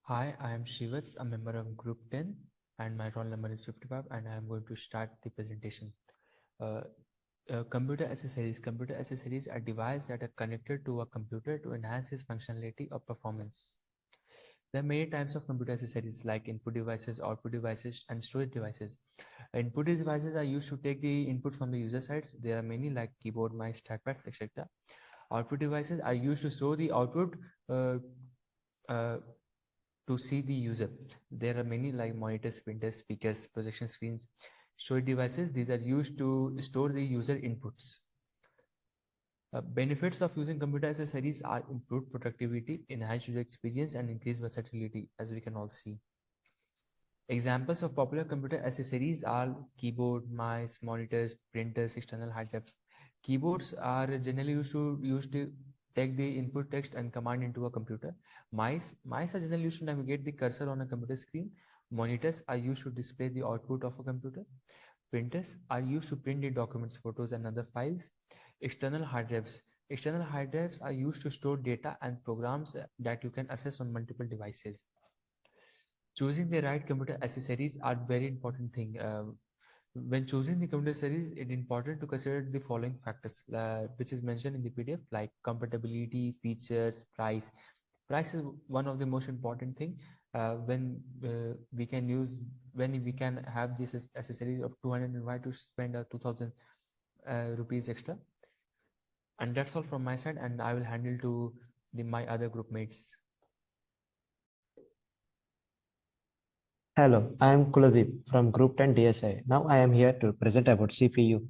Hi, I am Shivats, a member of Group 10, and my roll number is 55, and I am going to start the presentation. Uh, Computer accessories. Computer accessories are devices that are connected to a computer to enhance its functionality or performance. There are many types of computer accessories like input devices, output devices, and storage devices. Input devices are used to take the input from the user sides. There are many like keyboard, mice, trackpads, etc. Output devices are used to store the output uh, uh, to see the user. There are many like monitors, printers, speakers, projection screens, storage devices. These are used to store the user inputs. Benefits of using computer accessories are improved productivity, enhanced user experience, and increased versatility, as we can all see. Examples of popular computer accessories are keyboard, mice, monitors, printers, external hard drives. Keyboards are generally used to take the input text and command into a computer. Mice are generally used to navigate the cursor on a computer screen. Monitors are used to display the output of a computer. Printers are used to print the documents, photos, and other files. External hard drives. External hard drives are used to store data and programs that you can access on multiple devices. Choosing the right computer accessories are very important thing. When choosing the computer accessories, it is important to consider the following factors, which is mentioned in the PDF, like compatibility, features, price. Price is one of the most important thing. We can use when we can have this accessories of 200 and why to spend 2000 rupees extra. And that's all from my side, and I will handle to my other group mates. Hello, I am Kuladeep from Group 10 DSI. Now I am here to present about CPU.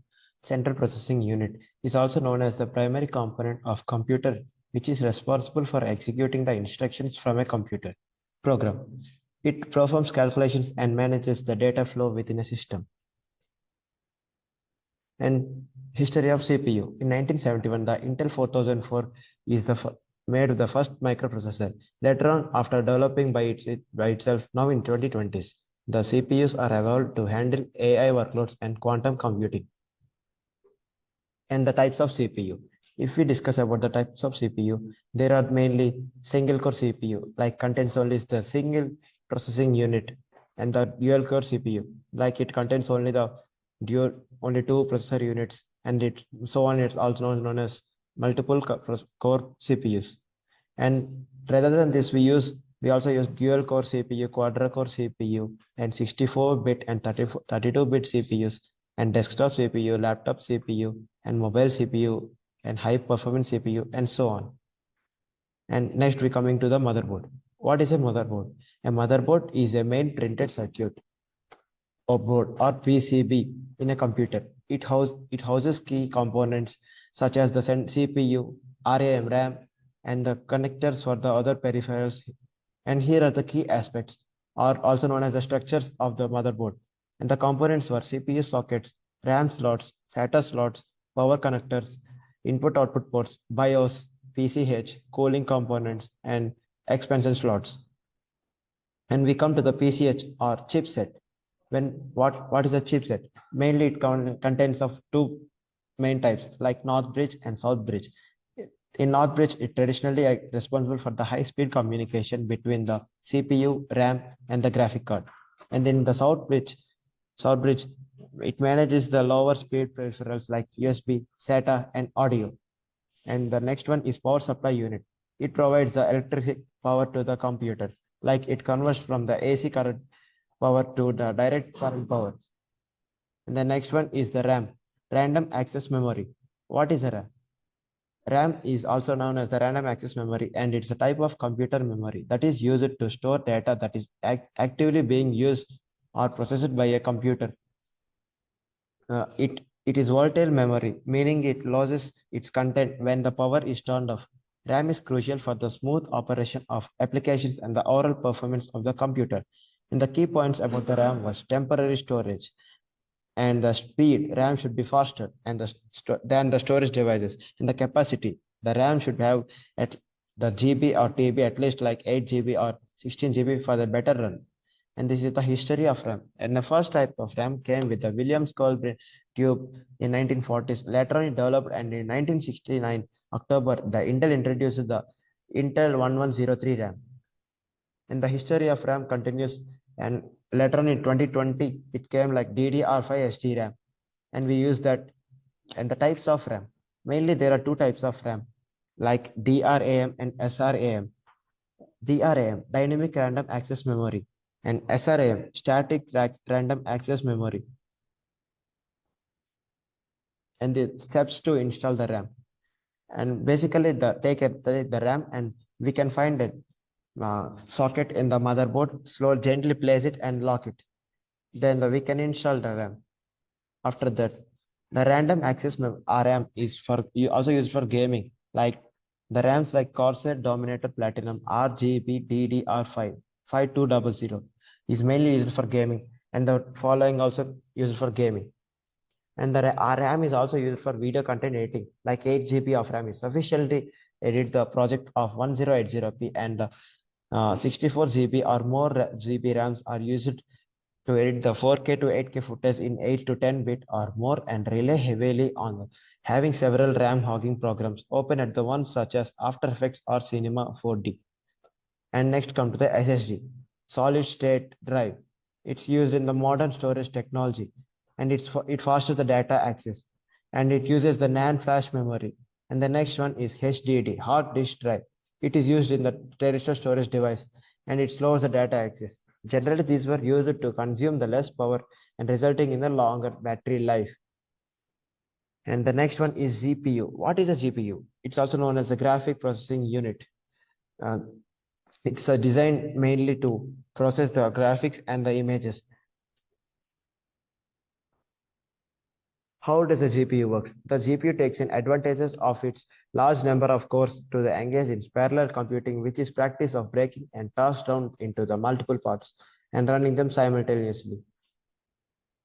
Central Processing Unit is also known as the primary component of computer, which is responsible for executing the instructions from a computer program. It performs calculations and manages the data flow within a system. And history of CPU. In 1971, the Intel 4004 is made the first microprocessor. Later on, after developing by itself, now in 2020s, the CPUs are evolved to handle AI workloads and quantum computing. And the types of CPU. If we discuss about the types of CPU, there are mainly single core CPU, like contains only the single processing unit, and the dual core CPU, like it contains only the dual only two processor units, and it so on. It's also known as multiple core CPUs. And rather than this, we also use dual core CPU, quadra core CPU, and 64-bit and 32-bit CPUs, and desktop CPU, laptop CPU, and mobile CPU, and high performance CPU, and so on. And next, we coming to the motherboard. What is a motherboard? A motherboard is a main printed circuit or board or PCB in a computer. It houses key components such as the CPU, RAM, and the connectors for the other peripherals. And here are the key aspects, or also known as the structures of the motherboard. And the components were CPU sockets, RAM slots, SATA slots, power connectors, input-output ports, BIOS, PCH, cooling components, and expansion slots. And we come to the PCH or chipset. What is a chipset? Mainly it contains of two main types like North Bridge and South Bridge. In North Bridge, it traditionally responsible for the high-speed communication between the CPU, RAM, and the graphic card. And in the South Bridge, it manages the lower speed peripherals like USB, SATA, and audio. And the next one is power supply unit. It provides the electric power to the computer, like it converts from the AC current power to the direct current power. And the next one is the RAM, random access memory. What is a RAM? RAM is also known as the random access memory, and it's a type of computer memory that is used to store data that is actively being used or processed by a computer. It is volatile memory, meaning it loses its content when the power is turned off. RAM is crucial for the smooth operation of applications and the overall performance of the computer. And the key points about the RAM was temporary storage and the speed. RAM should be faster and than the storage devices. And the capacity, the RAM should have at the GB or TB at least like 8 GB or 16 GB for the better run. And this is the history of RAM. And the first type of RAM came with the Williams Colby tube in 1940s. Later on, it developed, and in 1969 October, the Intel introduced the Intel 1103 RAM. And the history of RAM continues. And later on in 2020, it came like DDR5 SDRAM. And we use that. And the types of RAM. Mainly, there are two types of RAM, like DRAM and SRAM. DRAM, dynamic random access memory, and SRAM, static random access memory. And the steps to install the RAM. And basically, the RAM, and we can find a socket in the motherboard. Gently place it and lock it. Then we can install the RAM. After that, the random access RAM is also used for gaming, like the RAMs like Corsair, Dominator, Platinum, RGB, DDR5, 5200 is mainly used for gaming, and the following also used for gaming. And the RAM is also used for video content editing, like 8 GB of RAM is sufficiently edit the project of 1080p, and the 64 GB or more GB RAMs are used to edit the 4K to 8K footage in 8 to 10 bit or more, and rely heavily on having several RAM hogging programs open at the ones such as After Effects or Cinema 4D. And next come to the SSD, solid state drive. It's used in the modern storage technology, and it fosters the data access, and it uses the NAND flash memory. And the next one is HDD, hard disk drive. It is used in the traditional storage device, and it slows the data access. Generally, these were used to consume the less power and resulting in a longer battery life. And the next one is GPU. What is a GPU? It's also known as the graphic processing unit. Uh, it's designed mainly to process the graphics and the images. How does a GPU works? The GPU takes in advantages of its large number of cores to the engage in parallel computing, which is practice of breaking and tasks down into the multiple parts and running them simultaneously.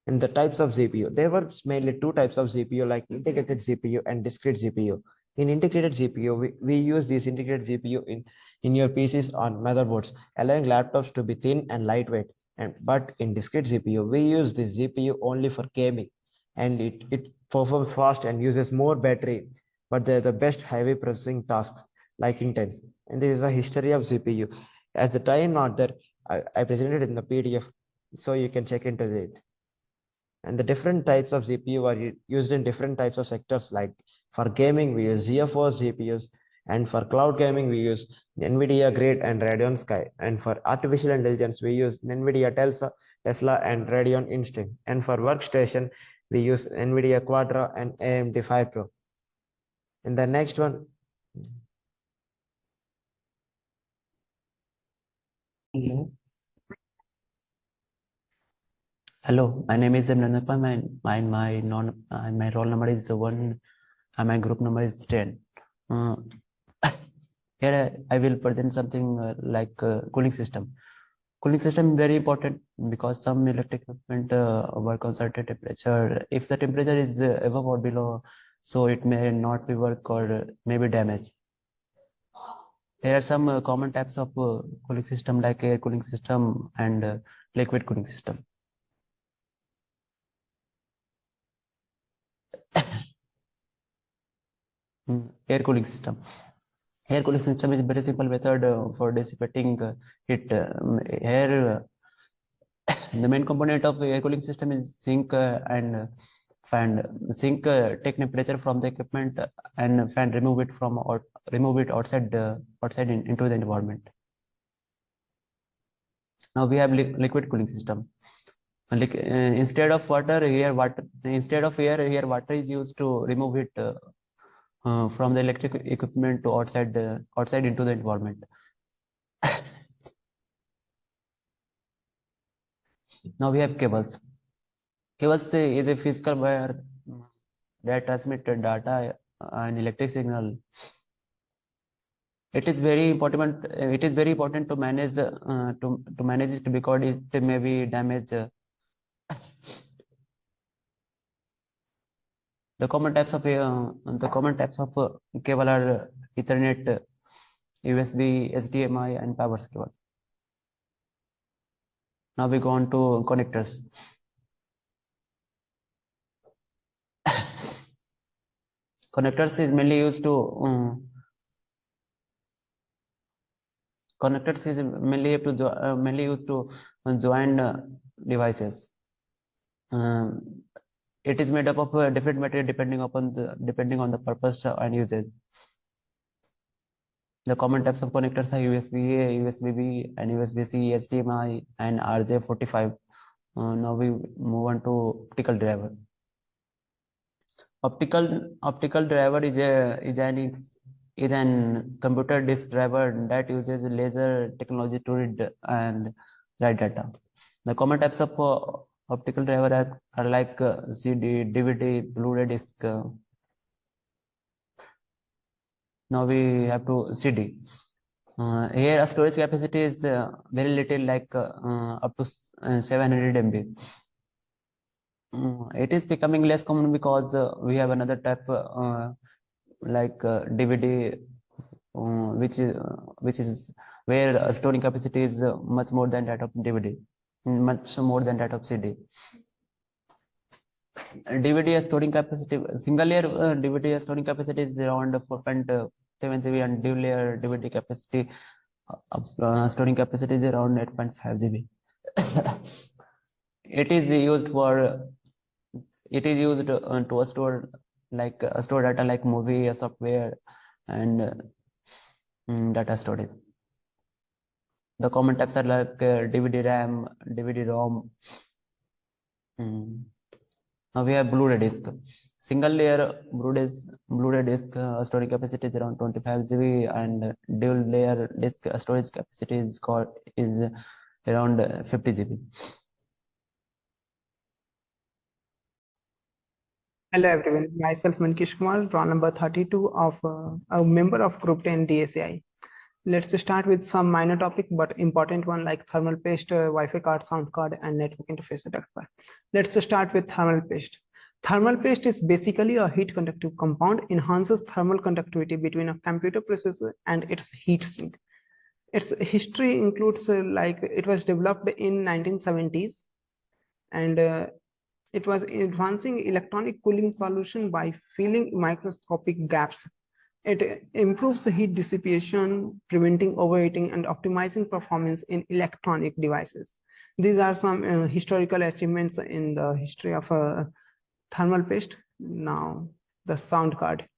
And the types of GPU, there were mainly two types of GPU, like integrated GPU and discrete GPU. In integrated GPU, we use this integrated GPU in your PCs on motherboards, allowing laptops to be thin and lightweight. But in discrete GPU, we use this GPU only for gaming, and it performs fast and uses more battery, but they're the best heavy processing tasks like intense. And this is the history of GPU. As the time not there, I presented in the PDF, so you can check into it. And the different types of GPU are used in different types of sectors. Like for gaming, we use GeForce GPUs, and for cloud gaming, we use NVIDIA Grid and Radeon Sky. And for artificial intelligence, we use NVIDIA Tesla and Radeon Instinct. And for workstation, we use NVIDIA Quadro and AMD 5 Pro. And the next one. Hello, my name is Nanapa. My roll number is 1 and my group number is 10. Here I will present something like cooling system. Cooling system is very important because some electric equipment work on certain temperature. If the temperature is above or below, so it may not be work or may be damaged. There are some common types of cooling system like air cooling system and liquid cooling system. Air cooling system. Air cooling system is a very simple method for dissipating heat. Air, the main component of air cooling system is sink and fan. Sink take temperature from the equipment and fan remove it from or remove it outside into the environment. Now we have liquid cooling system. Instead of water, instead of air, here water is used to remove it from the electric equipment to outside into the environment. Now we have cables. Cables is a physical wire that transmit data and electric signal. It is very important. It is very important to manage to manage it because it may be damaged. The common types of cable are Ethernet, USB, HDMI, and power cable. Now we go on to connectors. Connectors is mainly used to Connectors is mainly used to join devices. It is made up of different material depending on the purpose and usage. The common types of connectors are USB-A, USB-B, and USB-C, HDMI, and RJ45. Now we move on to optical driver. Optical driver is an computer disk driver that uses laser technology to read and write data. The common types of optical driver are like CD, DVD, Blu-ray disc. Now we have to CD. Here storage capacity is very little, like up to 700 MB. It is becoming less common because we have another type like DVD, which is where storing capacity is much more than that of DVD, much more than that of CD. DVD storing capacity, single layer DVD storing capacity is around 4.7 GB, and dual layer DVD capacity storing capacity is around 8.5 GB. It is used to store store data like movie, software, and data storage. The common types are like DVD RAM, DVD ROM. Now we have Blu-ray disc. Single layer Blu-ray disc storage capacity is around 25 GB, and dual layer disc storage capacity is around 50 GB. Hello everyone, myself Mankish Kumar, roll number 32 of a member of Group 10 DSAI. Let's start with some minor topic but important one like thermal paste, Wi-Fi card, sound card, and network interface adapter. Let's start with thermal paste. Thermal paste is basically a heat conductive compound, enhances thermal conductivity between a computer processor and its heat sink. Its history includes like it was developed in 1970s, and it was advancing electronic cooling solution by filling microscopic gaps. It improves the heat dissipation, preventing overheating, and optimizing performance in electronic devices. These are some historical achievements in the history of thermal paste. Now, the sound card.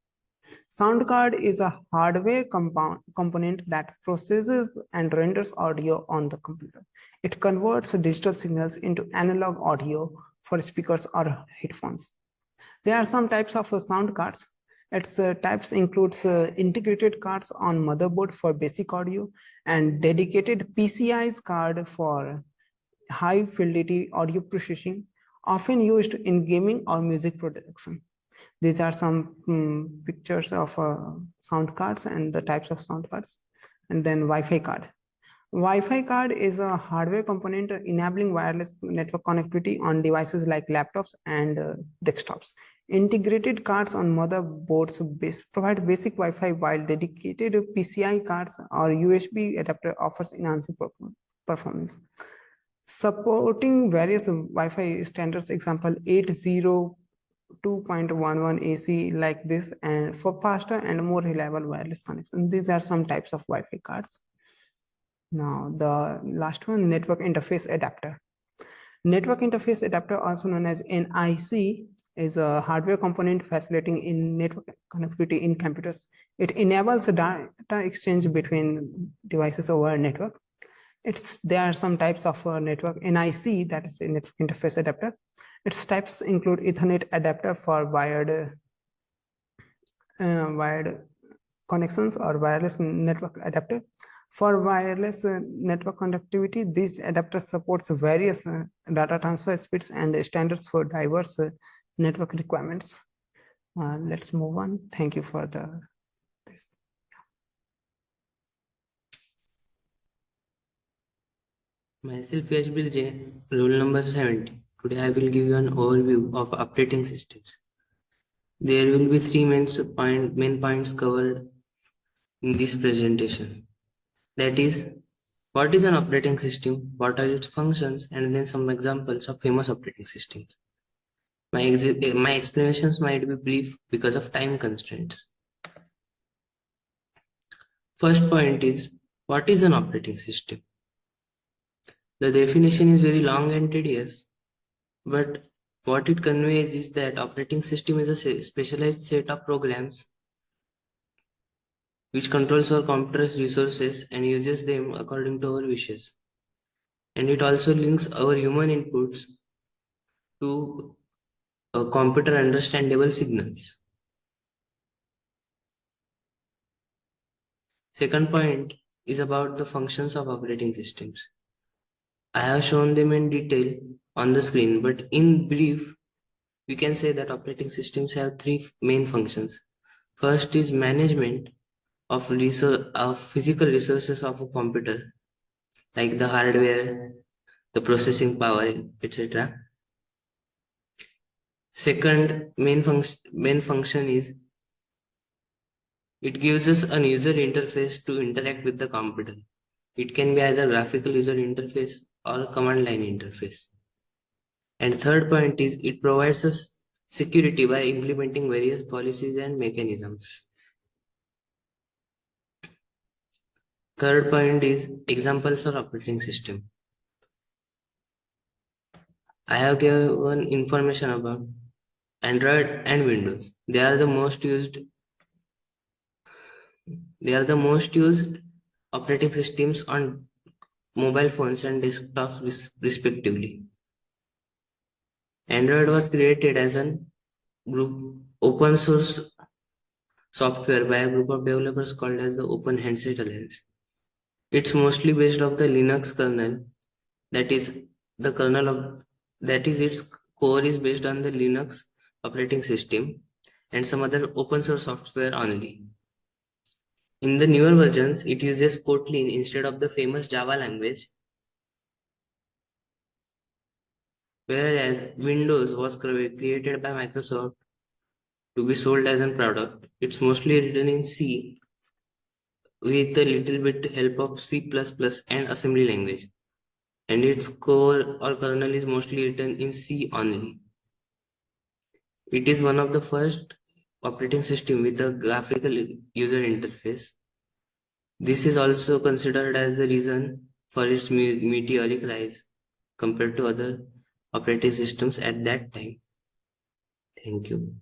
Sound card is a hardware component that processes and renders audio on the computer. It converts digital signals into analog audio for speakers or headphones. There are some types of sound cards. Its types includes integrated cards on motherboard for basic audio and dedicated PCI's card for high fidelity audio processing, often used in gaming or music production. These are some pictures of sound cards and the types of sound cards. And then Wi-Fi card. Wi-Fi card is a hardware component enabling wireless network connectivity on devices like laptops and desktops. Integrated cards on motherboards provide basic Wi-Fi, while dedicated PCI cards or USB adapter offers enhanced performance. Supporting various Wi-Fi standards, example 802.11 AC like this, and for faster and more reliable wireless connection. These are some types of Wi-Fi cards. Now, the last one, network interface adapter. Network interface adapter, also known as NIC, is a hardware component facilitating in network connectivity in computers. It enables data exchange between devices over a network. There are some types of network NIC, that is a network interface adapter. Its types include Ethernet adapter for wired connections or wireless network adapter. For wireless network connectivity, this adapter supports various data transfer speeds and standards for diverse network requirements. Let's move on. Thank you for this. Myself Yashbil J, roll number 70. Today I will give you an overview of operating systems. There will be three main points covered in this presentation. That is, what is an operating system, what are its functions, and then some examples of famous operating systems. My explanations might be brief because of time constraints. First point is, What is an operating system? The definition is very long and tedious, but what it conveys is that operating system is a specialized set of programs which controls our computer's resources and uses them according to our wishes. And it also links our human inputs to computer understandable signals. Second point is about the functions of operating systems. I have shown them in detail on the screen, but in brief, we can say that operating systems have three main functions. First is management of physical resources of a computer, like the hardware, the processing power, etc. Second main function is it gives us a user interface to interact with the computer. It can be either graphical user interface or a command line interface. And third point is it provides us security by implementing various policies and mechanisms. Third point is examples of operating system. I have given information about Android and Windows. They are the most used operating systems on mobile phones and desktops respectively. Android was created as a group open source software by a group of developers called as the Open Handset Alliance. It's mostly based off the Linux kernel, that is its core is based on the Linux operating system and some other open source software only. In the newer versions, it uses Kotlin instead of the famous Java language, whereas Windows was created by Microsoft to be sold as a product. It's mostly written in C with a little bit help of C++ and assembly language, and its core or kernel is mostly written in C only. It is one of the first operating system with a graphical user interface. This is also considered as the reason for its meteoric rise compared to other operating systems at that time. Thank you.